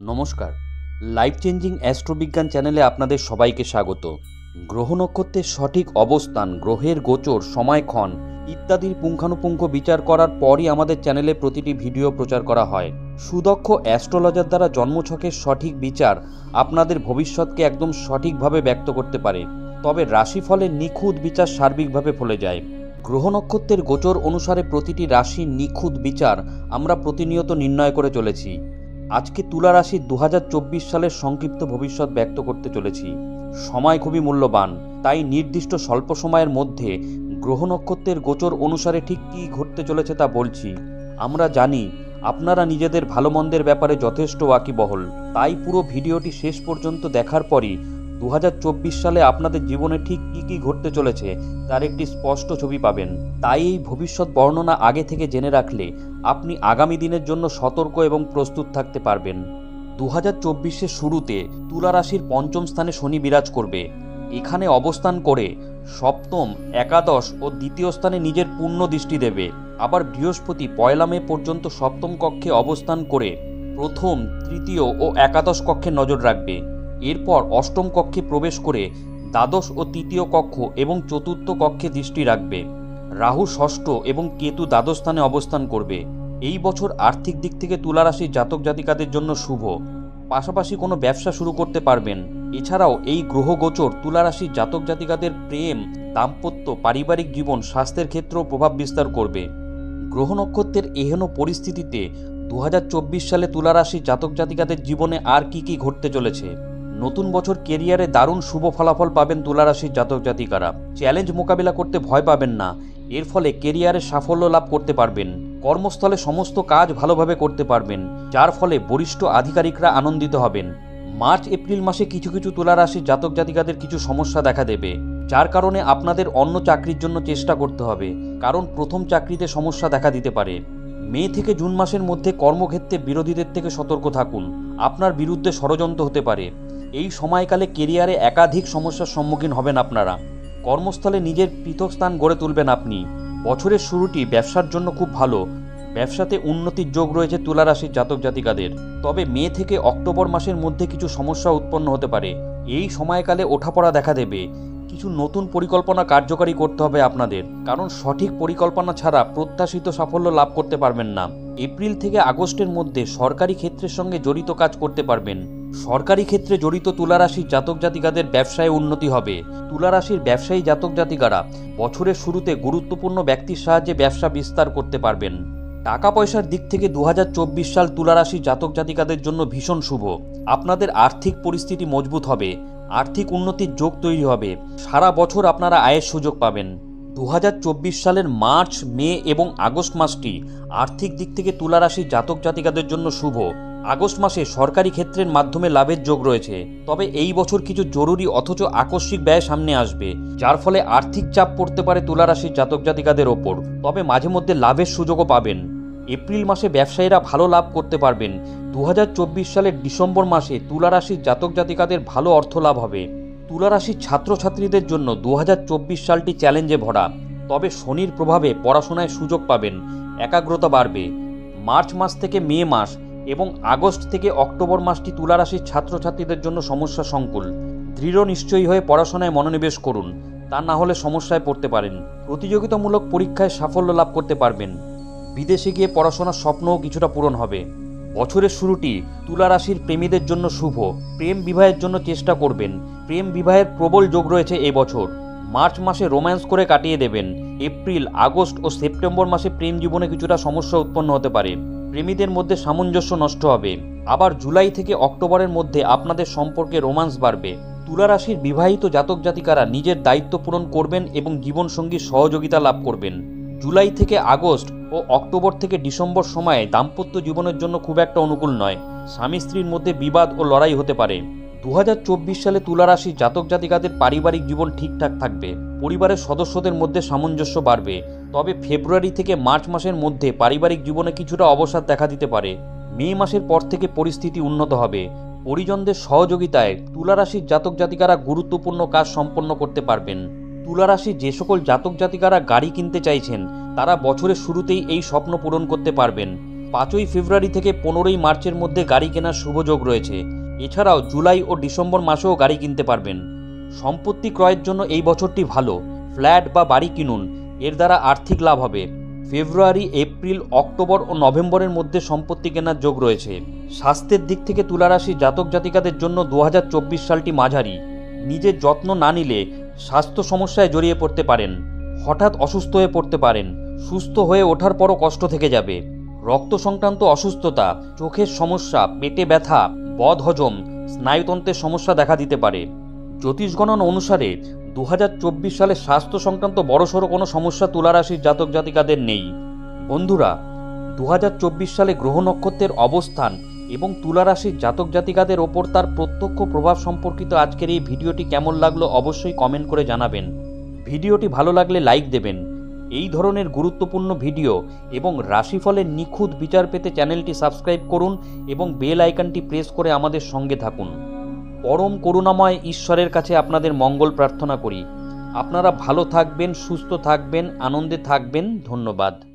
নমস্কার, life changing অ্যাস্ট্রোবিজ্ঞান চ্যানেলে আপনাদের সবাইকে স্বাগত। গ্রহ নক্ষত্রের সঠিক অবস্থান, গ্রহের গোচর, সময়ক্ষণ ইত্যাদির পুঙ্খানুপুঙ্খ বিচার করার পরই আমাদের চ্যানেলে প্রতিটি ভিডিও প্রচার করা হয়। সুদক্ষ অ্যাস্ট্রোলজার দ্বারা জন্মছকের সঠিক বিচার আপনাদের ভবিষ্যৎকে একদম সঠিকভাবে ব্যক্ত করতে পারে, তবে রাশিফলের নিখুঁত বিচার সার্বিকভাবে ফলে যায়। গ্রহ নক্ষত্রের গোচর অনুসারে প্রতিটি রাশির নিখুঁত বিচার আমরা প্রতিনিয়ত নির্ণয় করে চলেছি। আজকে তুলা রাশির 2024 সালের সংক্ষিপ্ত ভবিষ্যৎ ব্যক্ত করতে চলেছি। সময় খুবই মূল্যবান, তাই নির্দিষ্ট স্বল্প সময়ের মধ্যে গ্রহ নক্ষত্রের গোচর অনুসারে ঠিক কী ঘটতে চলেছে তা বলছি। আমরা জানি আপনারা নিজেদের ভালো মন্দের ব্যাপারে যথেষ্ট ওয়াকিবহল, তাই পুরো ভিডিওটি শেষ পর্যন্ত দেখার পরই 2024 সালে আপনাদের জীবনে ঠিক কী কী ঘটতে চলেছে তার একটি স্পষ্ট ছবি পাবেন। তাই এই ভবিষ্যৎ বর্ণনা আগে থেকে জেনে রাখলে আপনি আগামী দিনের জন্য সতর্ক এবং প্রস্তুত থাকতে পারবেন। 2024-এর শুরুতে তুলা রাশির পঞ্চম স্থানে শনি বিরাজ করবে। এখানে অবস্থান করে সপ্তম, একাদশ ও দ্বিতীয় স্থানে নিজের পূর্ণ দৃষ্টি দেবে। আবার বৃহস্পতি 1 মে পর্যন্ত সপ্তম কক্ষে অবস্থান করে প্রথম, তৃতীয় ও একাদশ কক্ষে নজর রাখবে। এরপর অষ্টম কক্ষে প্রবেশ করে দ্বাদশ ও তৃতীয় কক্ষ এবং চতুর্থ কক্ষে দৃষ্টি রাখবে। রাহু ষষ্ঠ এবং কেতু দ্বাদশ স্থানে অবস্থান করবে। এই বছর আর্থিক দিক থেকে তুলা রাশির জাতক জাতিকাদের জন্য শুভ, পাশাপাশি কোনো ব্যবসা শুরু করতে পারবেন। এছাড়াও এই গ্রহ গোচর তুলা রাশির জাতক জাতিকাদের প্রেম, দাম্পত্য, পারিবারিক জীবন, স্বাস্থ্যের ক্ষেত্রেও প্রভাব বিস্তার করবে। গ্রহ নক্ষত্রের এহেন পরিস্থিতিতে 2024 সালে তুলা রাশির জাতক জাতিকাদের জীবনে আর কি কি ঘটতে চলেছে। নতুন বছর কেরিয়ারে দারুণ শুভ ফলাফল পাবেন তুলা রাশির জাতক জাতিকারা। চ্যালেঞ্জ মোকাবিলা করতে ভয় পাবেন না, এর ফলে কেরিয়ারে সাফল্য লাভ করতে পারবেন। কর্মস্থলে সমস্ত কাজ ভালোভাবে করতে পারবেন, যার ফলে বরিষ্ঠ আধিকারিকরা আনন্দিত হবেন। মার্চ এপ্রিল মাসে কিছু কিছু তুলা রাশির জাতক জাতিকাদের কিছু সমস্যা দেখা দেবে, যার কারণে আপনাদের অন্য চাকরির জন্য চেষ্টা করতে হবে, কারণ প্রথম চাকরিতে সমস্যা দেখা দিতে পারে। মে থেকে জুন মাসের মধ্যে কর্মক্ষেত্রে বিরোধীদের থেকে সতর্ক থাকুন, আপনার বিরুদ্ধে ষড়যন্ত্র হতে পারে। এই সময়কালে কেরিয়ারে একাধিক সমস্যার সম্মুখীন হবেন আপনারা। কর্মস্থলে নিজের পৃথক স্থান গড়ে তুলবেন আপনি। বছরের শুরুটি ব্যবসার জন্য খুব ভালো, ব্যবসাতে উন্নতির যোগ রয়েছে তুলা রাশির জাতক জাতিকাদের। তবে মে থেকে অক্টোবর মাসের মধ্যে কিছু সমস্যা উৎপন্ন হতে পারে। এই সময়কালে ওঠাপড়া দেখা দেবে। কিছু নতুন পরিকল্পনা কার্যকারী করতে হবে আপনাদের, কারণ সঠিক পরিকল্পনা ছাড়া প্রত্যাশিত সাফল্য লাভ করতে পারবেন না। এপ্রিল থেকে আগস্টের মধ্যে সরকারি ক্ষেত্রের সঙ্গে জড়িত কাজ করতে পারবেন। সরকারি ক্ষেত্রে জড়িত তুলা রাশির জাতক জাতিকাদের ব্যবসায় উন্নতি হবে। তুলা রাশির ব্যবসায়ী জাতক জাতিকারা বছরের শুরুতে গুরুত্বপূর্ণ ব্যক্তির সাহায্যে ব্যবসা বিস্তার করতে পারবেন। টাকা পয়সার দিক থেকে 2024 সাল তুলা রাশির জাতক জাতিকাদের জন্য ভীষণ শুভ। আপনাদের আর্থিক পরিস্থিতি মজবুত হবে, আর্থিক উন্নতির যোগ তৈরি হবে। সারা বছর আপনারা আয়ের সুযোগ পাবেন। 2024 সালের মার্চ, মে এবং আগস্ট মাসটি আর্থিক দিক থেকে তুলা রাশির জাতক জাতিকাদের জন্য শুভ। আগস্ট মাসে সরকারি ক্ষেত্রের মাধ্যমে লাভের যোগ রয়েছে, তবে এই বছর কিছু জরুরি অথচ আকস্মিক ব্যয় সামনে আসবে, যার ফলে আর্থিক চাপ পড়তে পারে তুলা রাশির জাতক জাতিকাদের ওপর। তবে মাঝে মধ্যে লাভের সুযোগও পাবেন। এপ্রিল মাসে ব্যবসায়ীরা ভালো লাভ করতে পারবেন। 2024 সালের ডিসেম্বর মাসে তুলা রাশির জাতক জাতিকাদের ভালো অর্থ লাভ হবে। তুলা রাশির ছাত্রছাত্রীদের জন্য 2024 সালটি চ্যালেঞ্জে ভরা, তবে শনির প্রভাবে পড়াশোনায় সুযোগ পাবেন, একাগ্রতা বাড়বে। মার্চ মাস থেকে মে মাস এবং আগস্ট থেকে অক্টোবর মাসটি তুলা রাশির ছাত্রছাত্রীদের জন্য সমস্যা সংকুল। দৃঢ় নিশ্চয়ী হয়ে পড়াশোনায় মনোনিবেশ করুন, তা না হলে সমস্যায় পড়তে পারেন। প্রতিযোগিতামূলক পরীক্ষায় সাফল্য লাভ করতে পারবেন। বিদেশে গিয়ে পড়াশোনার স্বপ্নও কিছুটা পূরণ হবে। বছরের শুরুটি তুলা রাশির প্রেমীদের জন্য শুভ। প্রেম বিবাহের জন্য চেষ্টা করবেন। প্রেম বিবাহের প্রবল যোগ রয়েছে এবছর। মার্চ মাসে রোম্যান্স করে কাটিয়ে দেবেন। এপ্রিল, আগস্ট ও সেপ্টেম্বর মাসে প্রেম জীবনে কিছুটা সমস্যা উৎপন্ন হতে পারে। প্রেমীদের মধ্যে সামঞ্জস্য নষ্ট হবে। আবার জুলাই থেকে অক্টোবরের মধ্যে আপনাদের সম্পর্কে রোম্যান্স বাড়বে। তুলা রাশির বিবাহিত জাতক জাতিকারা নিজের দায়িত্ব পূরণ করবেন এবং জীবনসঙ্গীর সহযোগিতা লাভ করবেন। জুলাই থেকে আগস্ট ও অক্টোবর থেকে ডিসেম্বর সময়ে দাম্পত্য জীবনের জন্য খুব একটা অনুকূল নয়। স্বামী স্ত্রীর মধ্যে বিবাদ ও লড়াই হতে পারে। 2024 সালে তুলা রাশির জাতক জাতিকাদের পারিবারিক জীবন ঠিকঠাক থাকবে। পরিবারের সদস্যদের মধ্যে সামঞ্জস্য বাড়বে। তবে ফেব্রুয়ারি থেকে মার্চ মাসের মধ্যে পারিবারিক জীবনে কিছুটা অবসাদ দেখা দিতে পারে। মে মাসের পর থেকে পরিস্থিতি উন্নত হবে। পরিজনদের সহযোগিতায় তুলা রাশির জাতক জাতিকারা গুরুত্বপূর্ণ কাজ সম্পন্ন করতে পারবেন। তুলা রাশির যে সকল জাতক জাতিকারা গাড়ি কিনতে চাইছেন, তারা বছরের শুরুতেই এই স্বপ্ন পূরণ করতে পারবেন। 5ই ফেব্রুয়ারি থেকে 15ই মার্চের মধ্যে গাড়ি কেনার শুভযোগ রয়েছে। এছাড়াও জুলাই ও ডিসেম্বর মাসেও গাড়ি কিনতে পারবেন। সম্পত্তি ক্রয়ের জন্য এই বছরটি ভালো। ফ্ল্যাট বা বাড়ি কিনুন, এর দ্বারা আর্থিক লাভ হবে। ফেব্রুয়ারি, এপ্রিল, অক্টোবর ও নভেম্বরের মধ্যে সম্পত্তি কেনার যোগ রয়েছে। স্বাস্থ্যের দিক থেকে তুলা রাশি জাতক জাতিকাদের জন্য 2024 সালটি মাঝারি। নিজের যত্ন না নিলে স্বাস্থ্য সমস্যায় জড়িয়ে পড়তে পারেন। হঠাৎ অসুস্থ হয়ে পড়তে পারেন। সুস্থ হয়ে ওঠার পরও কষ্ট থেকে যাবে। রক্ত সংক্রান্ত অসুস্থতা, চোখের সমস্যা, পেটে ব্যথা, বদহজম, স্নায়ুতন্ত্রের সমস্যা দেখা দিতে পারে। জ্যোতিষ গণনা অনুসারে 2024 সালে স্বাস্থ্য সংক্রান্ত বড়সড় কোনো সমস্যা তুলা রাশির জাতক জাতিকাদের নেই। বন্ধুরা, 2024 সালে গ্রহ নক্ষত্রের অবস্থান এবং তুলা রাশির জাতক জাতিকাদের ওপর তার প্রত্যক্ষ প্রভাব সম্পর্কিত আজকের এই ভিডিওটি কেমন লাগলো অবশ্যই কমেন্ট করে জানাবেন। ভিডিওটি ভালো লাগলে লাইক দেবেন। এই ধরনের গুরুত্বপূর্ণ ভিডিও এবং রাশিফলের নিখুঁত বিচার পেতে চ্যানেলটি সাবস্ক্রাইব করুন এবং বেল আইকনটি প্রেস করে আমাদের সঙ্গে থাকুন। পরম করুণাময় ঈশ্বরের কাছে আপনাদের মঙ্গল প্রার্থনা করি। আপনারা ভালো থাকবেন, সুস্থ থাকবেন, আনন্দে থাকবেন। ধন্যবাদ।